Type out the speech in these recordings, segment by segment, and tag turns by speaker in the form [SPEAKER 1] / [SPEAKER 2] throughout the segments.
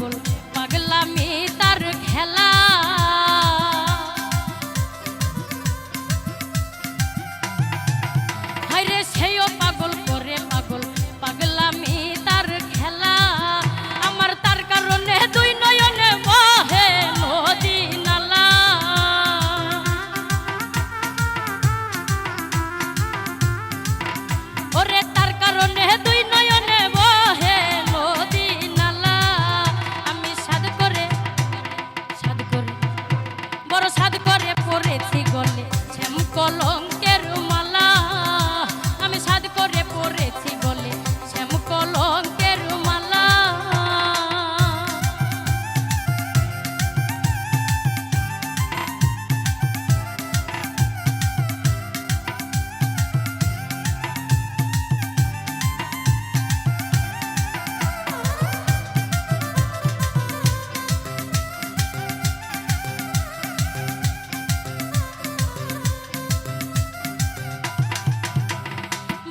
[SPEAKER 1] পাগল পাগলামি তার খেলা হায়রে সেও পাগল করে পাগল পাগলামি তার খেলা আমার তার কারণে দুই নয়নে বহে নদী নালা ওরে তার কারণে দুই নয়নে বহে নদী নালা আমি সাদ করে বড় সাদ করে পড়েছি গলে শ্যাম কলঙ্কের মালা আমি সাদ করে পড়েছি গলে শ্যাম কলঙ্কের মালা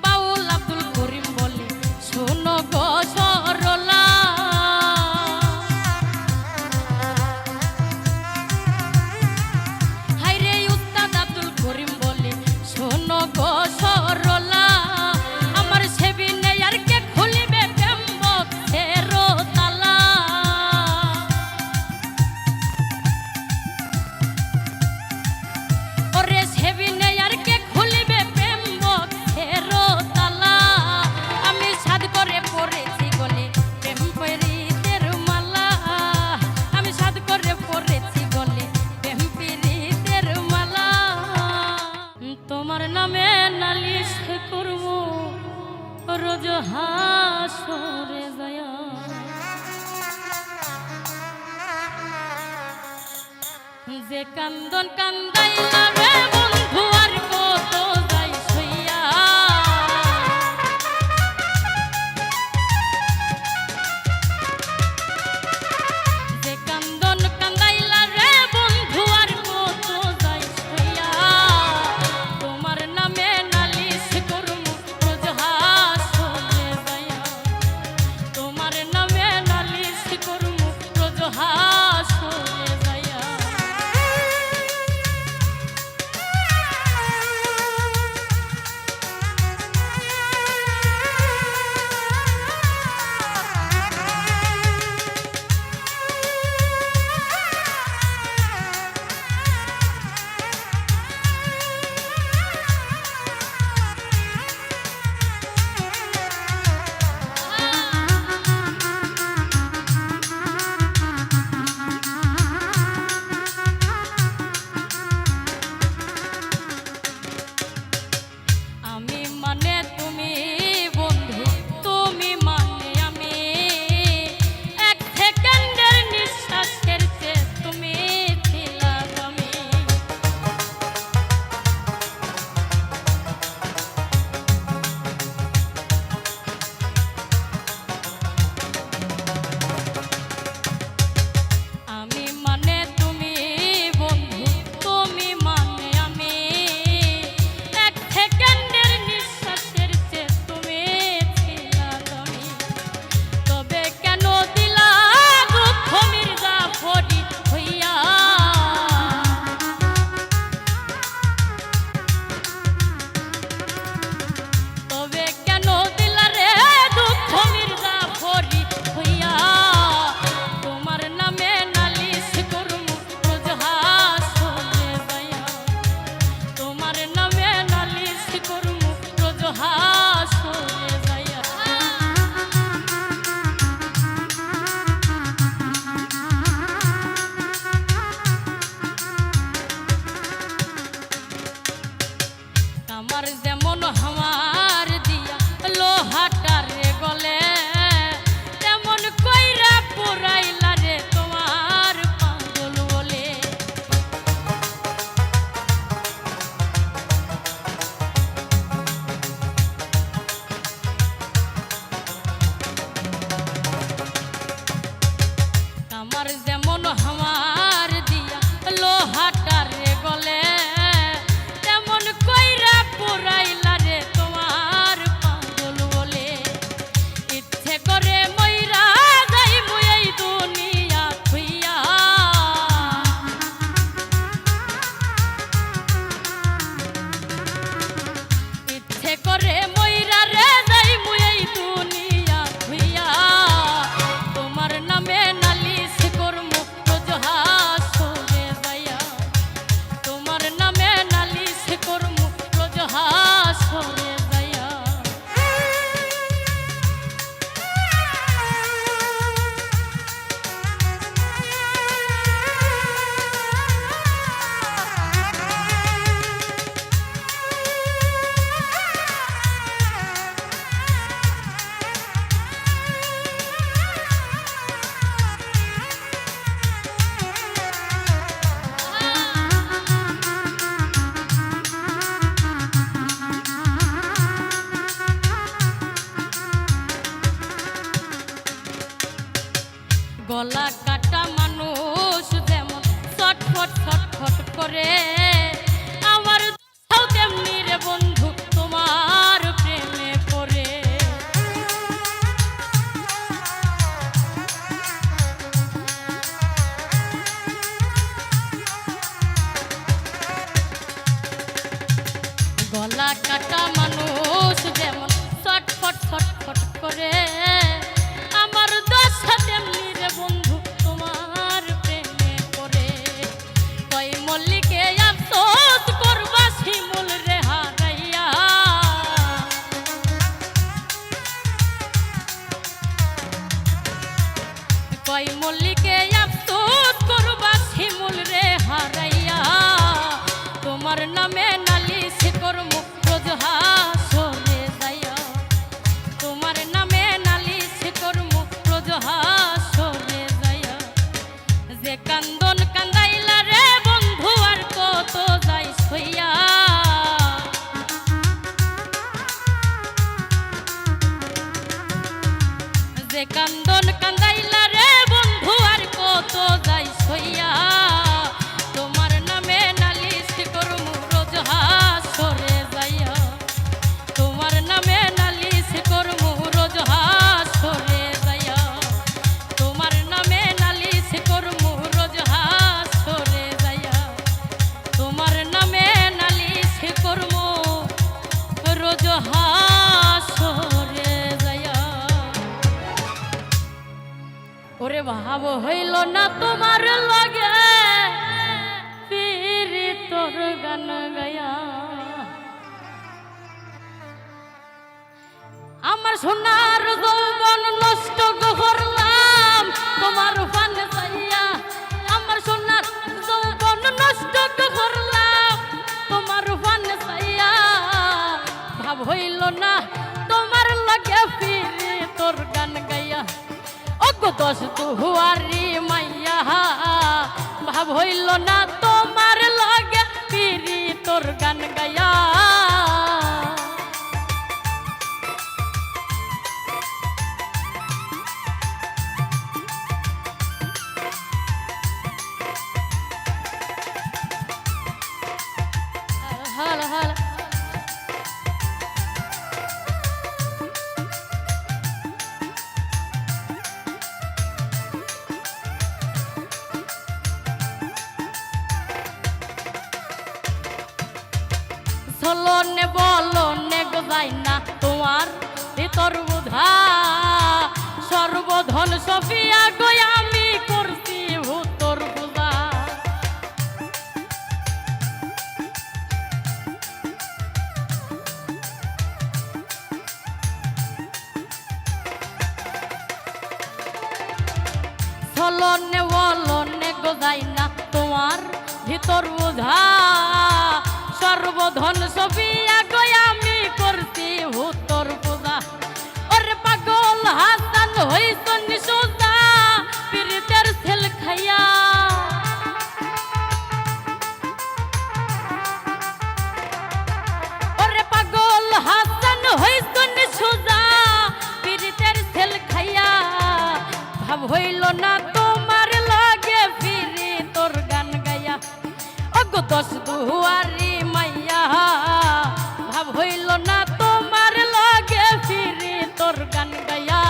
[SPEAKER 1] বাউল আব্দুল করিম বলে শোনো গো সরলা হায়রে উস্তাদ আব্দুল করিম বলে শোনো গো সরলা আমার সেবি নেই আর কে খুলিবে প্রেম বক্সের তালা ওরে সেবি নেই আর কে খুলিবে প্রেম বক্সের তালা আমি সাদ করে পড়েছি গলে প্রেম পীড়িতের মালা আমি সাদ করে পড়েছি গলে প্রেম পীড়িতের মালা তোমার নামে নালিশ করব রোজ হাসরে যায় যে কান্দন কান্দাইলা রে বন্ধু আর কত যাই সইয়া যে কান্দন কান্দাইলা রে বন্ধু আর কত যাই সইয়া তোমার নামে নালিশ করমু রোজ হাসরে যাইয়া তোমার নামে নালিশ করমু রোজ হাসরে যাইয়া আমি মানে তুমি বন্ধু তুমি মানে আমি এক সেকেন্ডের নিঃশ্বাসের চেয়ে তুমি ছিলা আমি আমি মানে তুমি বন্ধু তুমি মানে আমি এক সেকেন্ডের নিঃশ্বাসের চেয়ে তুমি ছিলা আমি তবে কেন দিলা দুঃখ মির্জা ফরিদ হইয়া তবে কেন দিলা রে দুঃখ মির্জা ফরিদ হইয়া তোমার নামে নালিশ করমু রোজ হাসরে যাইয়া তোমার নামে নালিশ করমু রোজ হাসরে যাইয়া আমার যেমন হামার দিয়া লোহাটারে গলে তেমন কইরা পুরাইলা রে তোমার পাগল বলে আমার যেমন হামার দিয়া লোহাটারে গলে তেমন কইরা পুরাইলা রে তোমার পাগল বলে ইচ্ছে করে মইরা যাইবো এই দুনিয়া গলা কাটা মানুষ যেমন ছটফট ছটফট করে, আমার দশাও তেমনি রে বন্ধু তোমার প্রেমে পড়ে। গলা কাটা মানুষ যেমন ছটফট ছটফট করে, আমার দশা তেমনি রে বন্ধু তোমার প্রেমে পড়ে। কই মল্লিকে আফসোস করবা শিমুল রে হারাইয়া, কই মল্লিকে আফসোস করবা শিমুল রে হারাইয়া, তোমার নামে নালিশ করমু রোজ হাসরে যাইয়া, তোমার নামে নালিশ করমু রোজ হাসরে যাইয়া। যে কান্দন কান্দাইলা রে বন্ধু আর কত যাই সইয়া, যে কান্দন কান্দাইলা রে বন্ধু আর কত যাই সইয়া, তোমার নামে নালিশ করমু রোজ হাসরে যাইয়া, তোমার নামে নালিশ করমু রোজ হাসরে যাইয়া, তোমার নামে নালিশ করমু রোজ হাসরে যাইয়া, তোমার নামে নালিশ করমু রোজ হাসরে যাইয়া। ওরে ভাব হইল না তোমার লগে ফিরি তোর গান গায়া, আমার সোনার যৌবন নষ্ট করলাম তোমার ফান চাইয়া, আমার সোনার যৌবন নষ্ট করলাম তোমার ফান চাইয়া। ভাব হইল না তোমার লগে ফিরি তোর গান গাইয়া, অগো দশ দুয়ারি মাইয়া, ভাব হইল না তোমার লগে ফিরি তোর গান গাইয়া। হালা হালা চলনে বলনে গোজাই না তোমার ভিতর বুধা, সর্বধন সফিয়া গই আমি করছি ভূতর পূজা। চলনে বলনে গোজাই না তোমার ভিতর বুধা, সর্বধন সফিয়া গই আমি করছি ভূতর পূজা। ওরে পাগল হাসান হইছ নিশোজা পীড়িতের ছেল খাইয়া, ওরে পাগল হাসান হইছ নিশোজা পীড়িতের ছেল খাইয়া। ভাব হইল না তোমার লাগে ফিরি তোর গান গাইয়া, অগো দশ দুয়ারি মাইয়া, ভাব হইল না তোমার লাগে ফিরি তোর গান গাইয়া।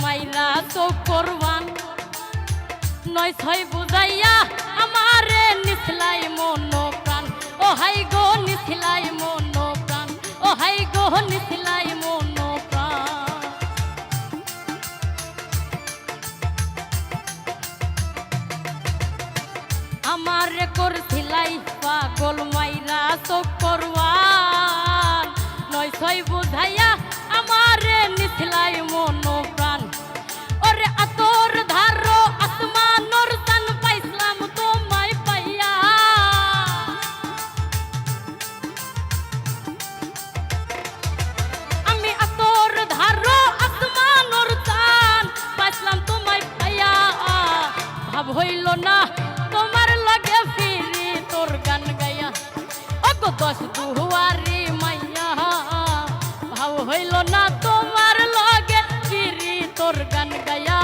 [SPEAKER 1] মাইরা চোখ করবান নয় ছয় বুঝাইয়া আমারে নিথলাই মন প্রাণ ও হাই গো নিথলাই মন প্রাণ ও হাই গো নিথলাই মন প্রাণ আমারে করছিলাই পাগল মাইরা চোখ করবান নয় ছয় বুঝাইয়া আমারে নিথলাই মন প্রাণ ওরে আতর ধারো আসমানোর চান পাইছিলাম তোমায় পাইয়া আমি আতর ধারো আসমানোর চান পাইছিলাম তোমায় পাইয়া ভাব হইল না তোমার লাগে ফিরি তোর গান গাইয়া ওগো দশ দুয়ারি মাইয়া ভাব হইল না তোমার লাগে ফিরি তোর গান গাইয়া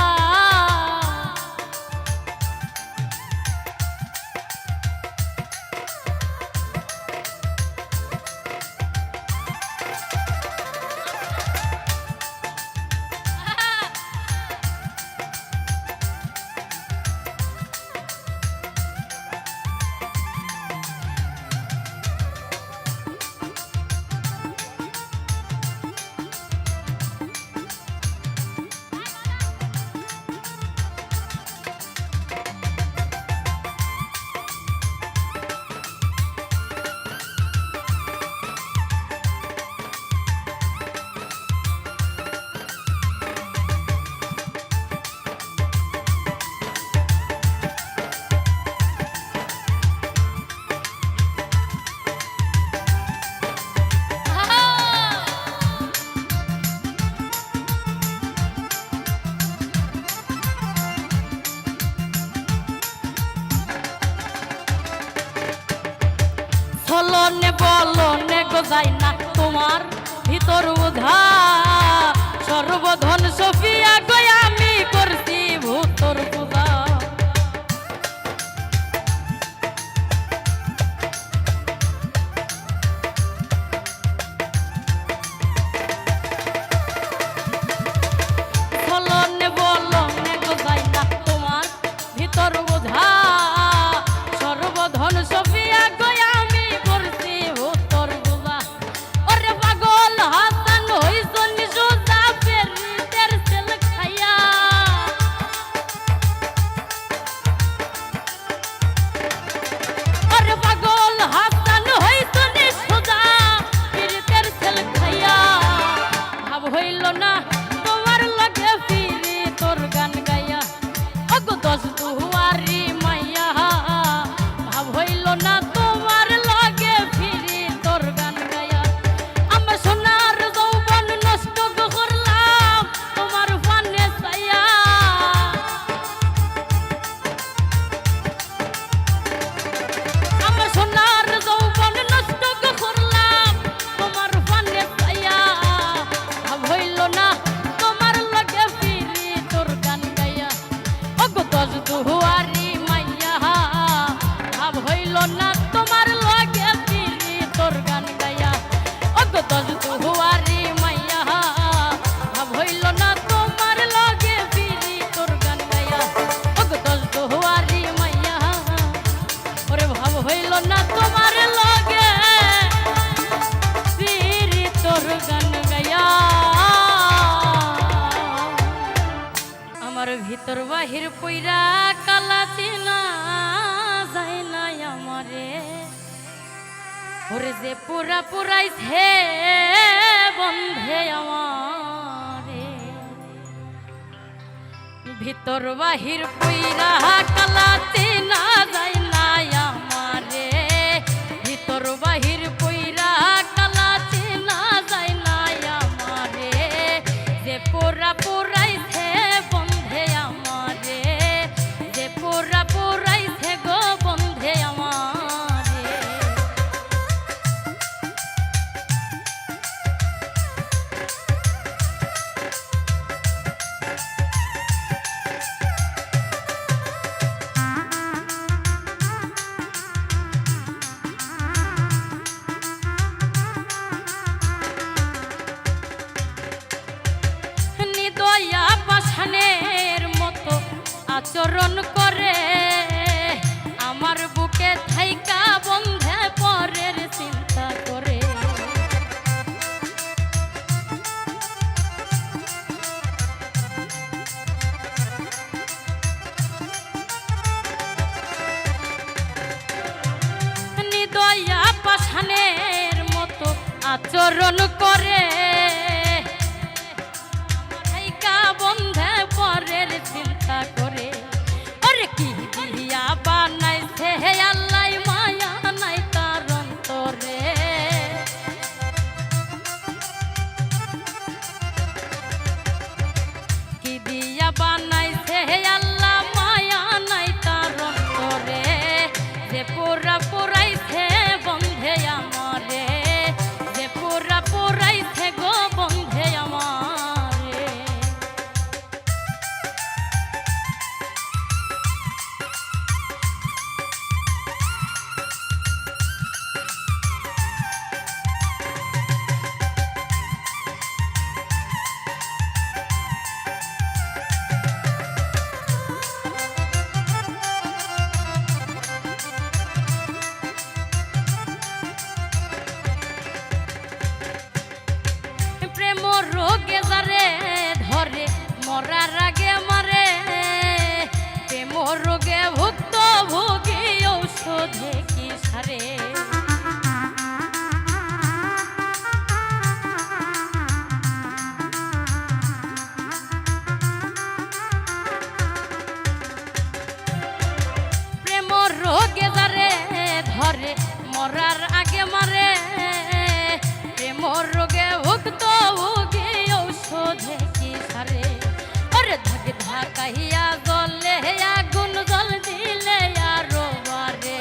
[SPEAKER 1] চলনে বলনে গোজাই না তোমার ভিতর উধা সর্বধন সফিয়া গই আমি করছি ভূতর পূজা চলনে বলনে গোজাই না তোমার ভিতর উধা সর্বধন সফিয়া গই ভিতর বাহির পইরা কালাতে না যায় না আমারে ওরে যে পুরা পুরাইছে বন্ধে আমারে ভিতর বাহির পইরা কালাতে না যায় না আমারে ভিতর বাহির পইরা কালাতে না যায় না আমারে যে পুরা পুরাইছে আচরণ করে আমার বুকে থাইকা বন্ধে পরের চিন্তা করে নিদয়া পাষাণের মতো আচরণ করে থাইকা বন্ধে পরের চিন্তা করে ওরে কি দিয়া বানাইছে হে আল্লাহ মায়া নাই তার অন্তরে কি দিয়া বানাইছে হে আল্লাহ মায়া নাই তার অন্তরে যে পুরা পুরাইছে বন্ধে আমারে যে পুরা পুরাইছে গো বন্ধে আমারে প্রেম রোগে যারে ধরে মরার আগে মারে প্রেম রোগে ভুক্ত ভোগী ঔষধে কি সারে প্রেম রোগে যারে ধরে মরার আগে মারে প্রেম রোগে ভুক্ত ভোগী ঔষধে কি সারে ওরে ধাক ধাকাইয়া জলে আগুন জল দিলে আরো বারে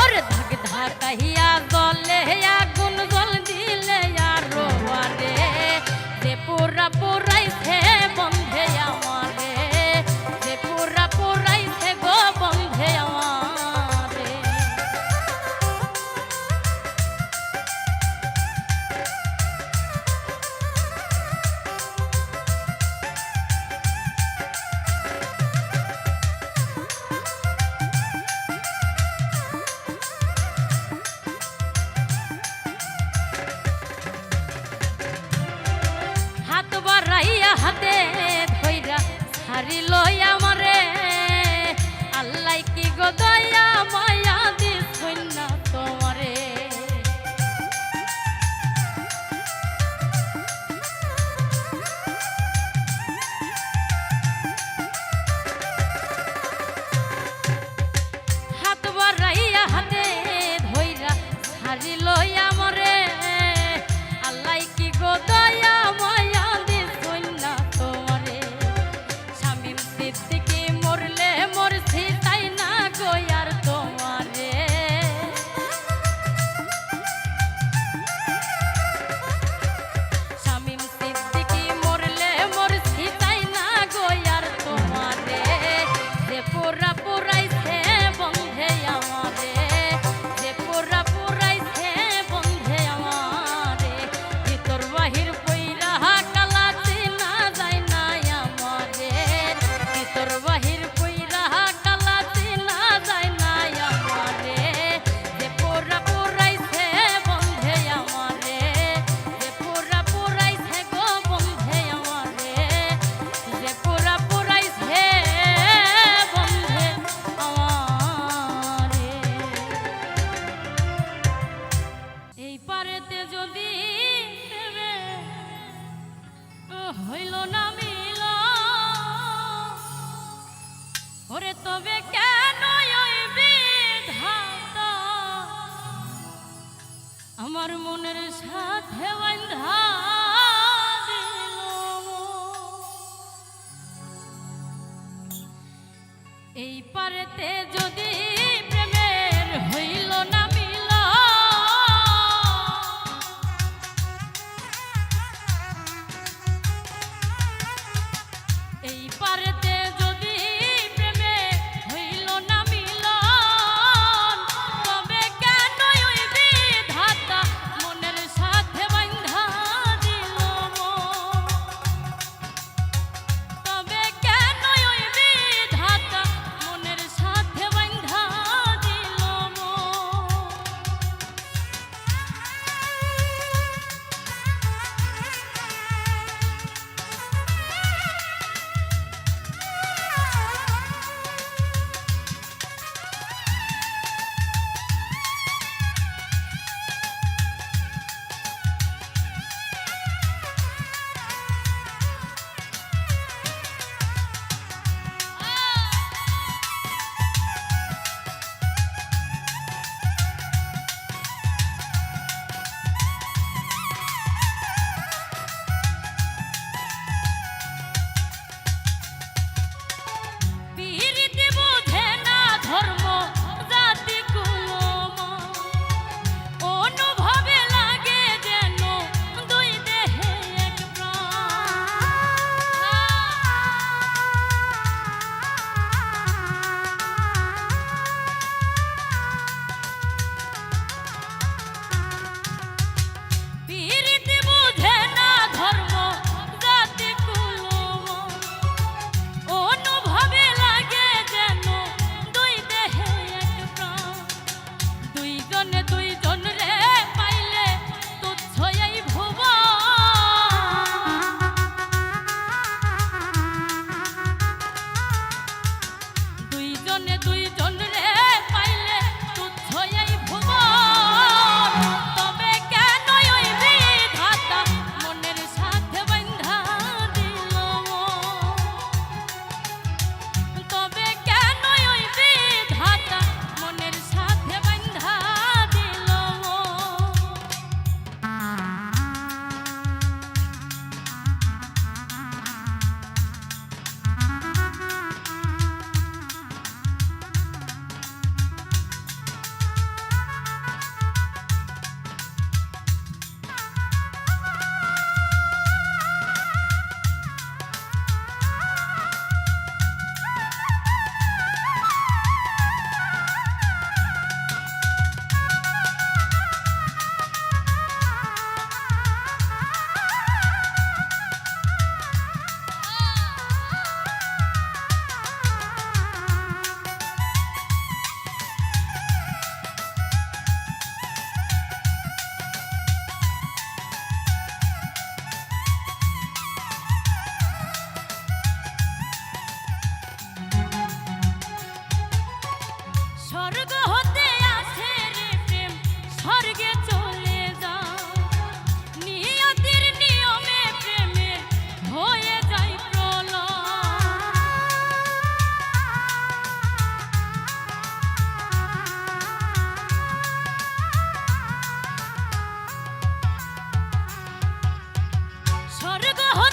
[SPEAKER 1] ওরে ধাক ধাকাইয়া জলে আগুন জল দিলে আরো বারে যে পুরা পুরাইছে বন্ধে আমারে যে পুরা পুরাইছে গো বন্ধে আমারে হাত বাড়াইয়া হাতে ধইরা ছাড়িল আমারে আল্লাহ কি গো দয়া মায়া দিছুন না তোমারে হাত বাড়াইয়া হাতে ধইরা ছাড়িল আমারে আল্লাহ কি গো দয়া মায়া দিছুন না তোমারে শামীম সিদ্দিকী মরলে মরছি তাই না গো আর তোমারে শামীম সিদ্দিকী মরলে মরছি তাই না গো আর তোমারে যে পুরা পুরাইছে বন্ধে আমারে যে পুরা পুরাইছে বন্ধে আমারে ভিতর বাহির কইরা কালা চিনা যায় না আমারে ভিতর বাহির কইরা কালা চিনা যায় না আমারে যে পুরা পুরাইছে বন্ধে আমারে যে পুরা পুরাইছে গো বন্ধে আমারে যে পুরা পুরাইছে বন্ধে আমারে এই পারেতে যদি প্রেমে হইল না মিল ওরে তবে কেন ওই বিধাতা আমার মনের সাথে বাঁধা দিল এই পারেতে যদি প্রেমের হইল না মিল এই পারেতে যদি প্রেমে হইল না মিলন তবে কেন ওই বিধাতা মনের সাথে বাঁধা স্বর্গ